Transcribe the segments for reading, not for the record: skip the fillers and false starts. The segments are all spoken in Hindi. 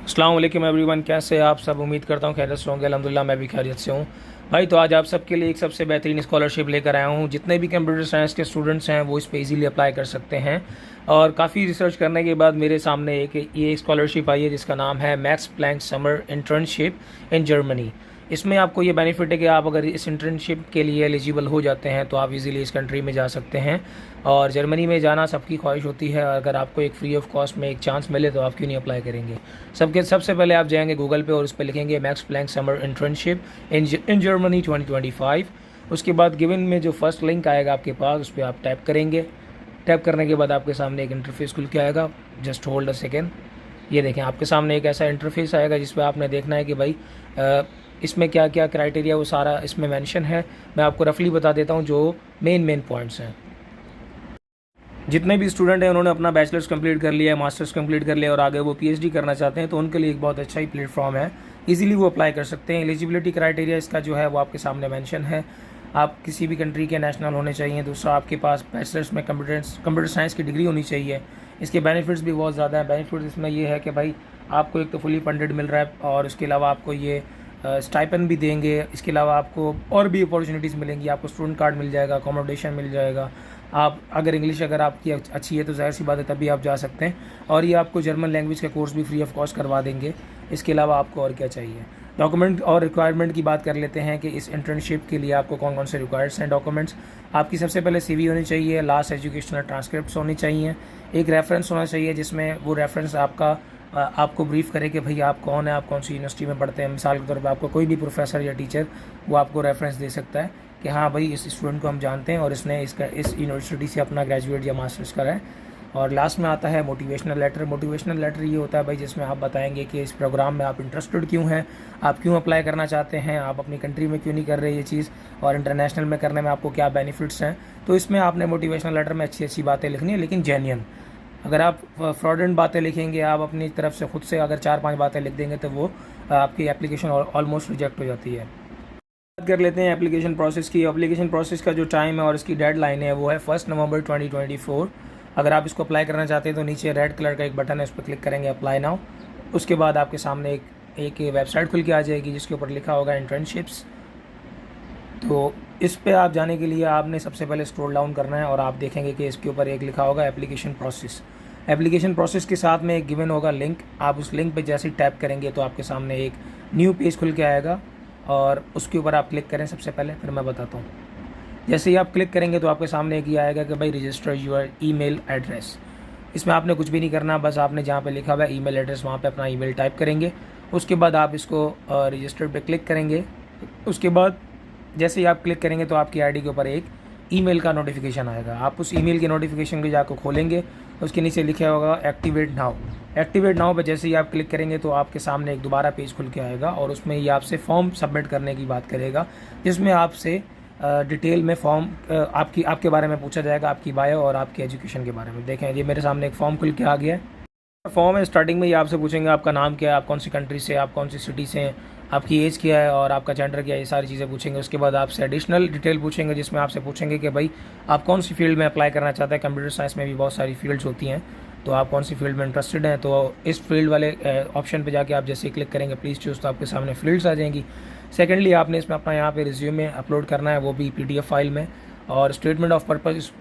अस्सलाम वालेकुम एवरीवन, कैसे आप सब। उम्मीद करता हूँ खैरियत से होंगे। अल्हम्दुलिल्लाह मैं भी खैरियत से हूँ भाई। तो आज आप सबके लिए एक सबसे बेहतरीन स्कॉलरशिप लेकर आया हूँ। जितने भी कंप्यूटर साइंस के स्टूडेंट्स हैं वो इस पर ईजीली अप्लाई कर सकते हैं। और काफ़ी रिसर्च करने के बाद मेरे सामने ये स्कॉलरशिप आई है जिसका नाम है Max Planck summer internship in Germany. इसमें आपको ये बेनिफिट है कि आप अगर इस इंटर्नशिप के लिए एलिजिबल हो जाते हैं तो आप इजीली इस कंट्री में जा सकते हैं। और जर्मनी में जाना सबकी ख्वाहिश होती है। अगर आपको एक फ्री ऑफ कॉस्ट में एक चांस मिले तो आप क्यों नहीं अप्लाई करेंगे। सबसे पहले आप जाएंगे गूगल पे और उस पर लिखेंगे Max Planck summer internship in Germany 2025। उसके बाद गिवन में जो फर्स्ट लिंक आएगा आपके पास उस पर आप टैप करेंगे। टैप करने के बाद आपके सामने एक इंटरफेस खुल के आएगा। Just hold a second. ये देखें, आपके सामने एक ऐसा इंटरफेस आएगा जिस पर आपने देखना है कि भाई इसमें क्या क्या क्राइटेरिया वो सारा इसमें मेंशन है। मैं आपको रफली बता देता हूँ जो मेन पॉइंट्स हैं। जितने भी स्टूडेंट हैं उन्होंने अपना बैचलर्स कंप्लीट कर लिया है, मास्टर्स कंप्लीट कर लिया और आगे वो पीएचडी करना चाहते हैं तो उनके लिए एक बहुत अच्छा ही प्लेटफॉर्म है। इजीली वो अप्लाई कर सकते हैं। एलिजिबिलिटी क्राइटेरिया इसका जो है वो आपके सामने मेंशन है। आप किसी भी कंट्री के नेशनल होने चाहिए। दूसरा, आपके पास बैचलर्स में कंप्यूटर साइंस की डिग्री होनी चाहिए। इसके बेनिफिट्स भी बहुत ज़्यादा हैं। बेनिफिट्स इसमें ये है कि भाई आपको एक तो फुली फंडेड मिल रहा है और इसके अलावा आपको ये स्टाइपेंड भी देंगे। इसके अलावा आपको और भी अपॉर्चुनिटीज़ मिलेंगी। आपको स्टूडेंट कार्ड मिल जाएगा, अकोमोडेशन मिल जाएगा। आप अगर इंग्लिश अगर आपकी अच्छी है तो ज़ाहिर सी बात है तभी आप जा सकते हैं। और ये आपको जर्मन लैंग्वेज का कोर्स भी फ्री ऑफ कॉस्ट करवा देंगे। इसके अलावा आपको और क्या चाहिए। डॉक्यूमेंट और रिक्वायरमेंट की बात कर लेते हैं कि इस इंटर्नशिप के लिए आपको कौन कौन से रिक्वायर्ड्स हैं। डॉक्यूमेंट्स आपकी सबसे पहले सीवी होनी चाहिए, लास्ट एजुकेशनल ट्रांसक्रिप्ट्स होनी चाहिए, एक रेफरेंस होना चाहिए जिसमें वो रेफरेंस आपको ब्रीफ करे कि भाई आप कौन है, आप कौन सी यूनिवर्सिटी में पढ़ते हैं। मिसाल के तौर पर आपको कोई भी प्रोफेसर या टीचर वो आपको रेफरेंस दे सकता है कि हाँ भाई इस स्टूडेंट को हम जानते हैं और इसने इस यूनिवर्सिटी से अपना ग्रेजुएट या मास्टर्स करा है। और लास्ट में आता है मोटिवेशनल लेटर। मोटिवेशनल लेटर ये होता है भाई जिसमें आप बताएंगे कि इस प्रोग्राम में आप इंटरेस्टेड क्यों हैं, आप क्यों अप्लाई करना चाहते हैं, आप अपनी कंट्री में क्यों नहीं कर रहे ये चीज़, और इंटरनेशनल में करने में आपको क्या बेनिफिट्स हैं। तो इसमें आपने मोटिवेशनल लेटर में अच्छी बातें लिखनी है लेकिन जेन्युइन। अगर आप फ्रॉडेंट बातें लिखेंगे, आप अपनी तरफ से खुद से अगर 4-5 बातें लिख देंगे तो वो आपकी एप्लीकेशन ऑलमोस्ट रिजेक्ट हो जाती है। बात कर लेते हैं एप्लीकेशन प्रोसेस की। एप्लीकेशन प्रोसेस का जो टाइम है और इसकी डेडलाइन है वो है 1 नवंबर 2024। अगर आप इसको अप्लाई करना चाहते हैं तो नीचे रेड कलर का एक बटन है, उस पर क्लिक करेंगे अप्लाई नाउ। उसके बाद आपके सामने एक वेबसाइट खुल के आ जाएगी जिसके ऊपर लिखा होगा इंटर्नशिप्स। तो इस पे आप जाने के लिए आपने सबसे पहले स्क्रॉल डाउन करना है और आप देखेंगे कि इसके ऊपर एक लिखा होगा एप्लीकेशन प्रोसेस। एप्लीकेशन प्रोसेस के साथ में एक गिवन होगा लिंक। आप उस लिंक पे जैसे ही टैप करेंगे तो आपके सामने एक न्यू पेज खुल के आएगा और उसके ऊपर आप क्लिक करें सबसे पहले, फिर मैं बताता हूँ। जैसे ही आप क्लिक करेंगे तो आपके सामने एक ये आएगा कि भाई रजिस्टर यूर ईमेल एड्रेस। इसमें आपने कुछ भी नहीं करना, बस आपने जहाँ पे लिखा हुआ है ईमेल एड्रेस वहाँ पे अपना ईमेल टाइप करेंगे। उसके बाद आप इसको रजिस्टर पे क्लिक करेंगे। उसके बाद जैसे ही आप क्लिक करेंगे तो आपकी आईडी के ऊपर एक ईमेल का नोटिफिकेशन आएगा। आप उस ईमेल के नोटिफिकेशन को जाकर खोलेंगे, उसके नीचे लिखा होगा एक्टिवेट नाउ। एक्टिवेट नाउ पे जैसे ही आप क्लिक करेंगे तो आपके सामने एक दोबारा पेज खुल के आएगा और उसमें ये आपसे फॉर्म सबमिट करने की बात करेगा, जिसमें आपसे डिटेल में फॉर्म आपके बारे में पूछा जाएगा, आपकी बायो और आपके एजुकेशन के बारे में। देखें ये मेरे सामने एक फॉर्म खुल के आ गया है। फॉर्म है, स्टार्टिंग में ये आपसे पूछेंगे आपका नाम क्या है, आप कौन सी कंट्री से, आप कौन सी सिटी से हैं, आपकी एज क्या है और आपका जेंडर क्या है, ये सारी चीज़ें पूछेंगे। उसके बाद आपसे एडिशनल डिटेल पूछेंगे जिसमें आपसे पूछेंगे कि भाई आप कौन सी फील्ड में अप्लाई करना चाहते हैं। कंप्यूटर साइंस में भी बहुत सारी फील्ड्स होती हैं, तो आप कौन सी फील्ड में इंटरेस्टेड हैं। तो इस फील्ड वाले ऑप्शन पे जाके आप जैसे क्लिक करेंगे प्लीज़ चूज़, तो आपके सामने फील्ड्स आ जाएंगी। सेकेंडली आपने इसमें अपना यहाँ पे रिज्यूमे अपलोड करना है, वो भी PDF फाइल में। और स्टेटमेंट ऑफ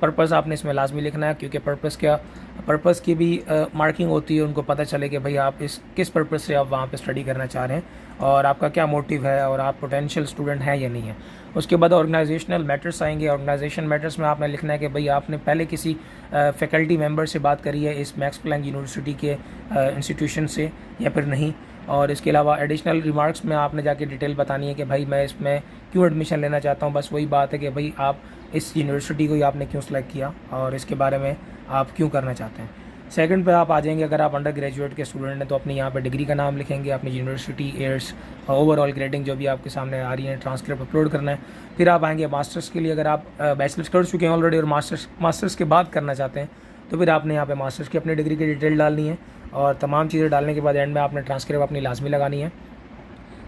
पर्पस आपने इसमें लाजमी लिखना है क्योंकि पर्पस की भी मार्किंग होती है, उनको पता चले कि भाई आप किस पर्पस से आप वहाँ पे स्टडी करना चाह रहे हैं और आपका क्या मोटिव है और आप पोटेंशियल स्टूडेंट हैं या नहीं है। उसके बाद ऑर्गेनाइजेशनल मैटर्स आएंगे। ऑर्गेनाइजेशन मैटर्स में आपने लिखना है कि भाई आपने पहले किसी फैकल्टी मेंबर से बात करी है इस मैक्स प्लैंक यूनिवर्सिटी के इंस्टीट्यूशन से या फिर नहीं। और इसके अलावा एडिशनल रिमार्क्स में आपने जाके डिटेल बतानी है कि भाई मैं इसमें क्यों एडमिशन लेना चाहता हूँ। बस वही बात है कि भाई आप इस यूनिवर्सिटी को ही आपने क्यों सेलेक्ट किया और इसके बारे में आप क्यों करना चाहते हैं। सेकंड पे आप आ जाएंगे, अगर आप अंडर ग्रेजुएट के स्टूडेंट हैं तो अपने यहाँ पे डिग्री का नाम लिखेंगे, अपनी यूनिवर्सिटी, ईयर्स, ओवरऑल ग्रेडिंग जो भी आपके सामने आ रही है, ट्रांसक्रिप्ट अपलोड करना है। फिर आप आएंगे मास्टर्स के लिए। अगर आप बैचलर्स कर चुके हैं ऑलरेडी और मास्टर्स के बाद करना चाहते हैं तो फिर आपने यहाँ पे मास्टर्स की अपनी डिग्री की डिटेल डालनी है और तमाम चीज़ें डालने के बाद एंड में आपने ट्रांसक्रिप्ट अपनी लाजमी लगानी है।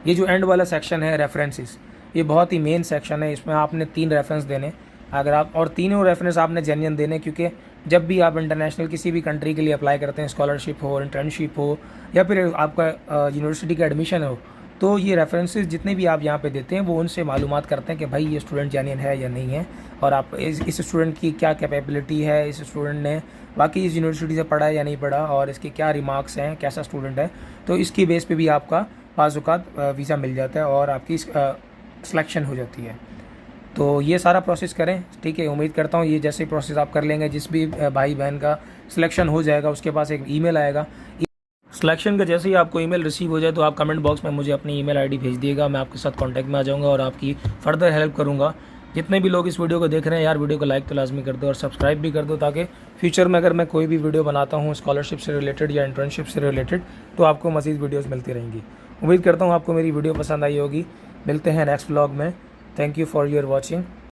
ये जो एंड वाला सेक्शन है रेफरेंसेस, ये बहुत ही मेन सेक्शन है। इसमें आपने 3 रेफरेंस देने, अगर आप और तीनों रेफरेंस आपने जेन्युइन देने क्योंकि जब भी आप इंटरनेशनल किसी भी कंट्री के लिए अप्लाई करते हैं, स्कॉलरशिप हो, इंटर्नशिप हो या फिर आपका यूनिवर्सिटी का एडमिशन हो, तो ये रेफरेंसेस जितने भी आप यहाँ पे देते हैं वो उनसे मालूमात करते हैं कि भाई ये स्टूडेंट जेन्युइन है या नहीं है, और आप इस स्टूडेंट की क्या कैपेबिलिटी है, इस स्टूडेंट ने वाकई इस यूनिवर्सिटी से पढ़ा है या नहीं पढ़ा, और इसके क्या रिमार्क्स हैं, कैसा स्टूडेंट है। तो इसकी बेस पे भी आपका बाज़ औक़ात वीज़ा मिल जाता है और आपकी सिलेक्शन हो जाती है। तो ये सारा प्रोसेस करें, ठीक है। उम्मीद करता हूँ ये जैसे प्रोसेस आप कर लेंगे, जिस भी भाई बहन का सिलेक्शन हो जाएगा उसके पास एक ईमेल आएगा। सिलेक्शन का जैसे ही आपको ईमेल रिसीव हो जाए तो आप कमेंट बॉक्स में मुझे अपनी ईमेल आईडी भेज दिएगा, मैं आपके साथ कांटेक्ट में आ जाऊँगा और आपकी फ़र्दर हेल्प करूँगा। जितने भी लोग इस वीडियो को देख रहे हैं यार, वीडियो को लाइक तो लाजमी कर दो और सब्सक्राइब भी कर दो, ताकि फ्यूचर में अगर मैं कोई भी वीडियो बनाता हूँ स्कॉलरशिप से रिलेटेड या इंटर्नशिप से रिलेटेड तो आपको मज़ीद वीडियोज़ मिलती रहेंगी। उम्मीद करता हूँ आपको मेरी वीडियो पसंद आई होगी। मिलते हैं नेक्स्ट व्लॉग में। Thank you for your watching.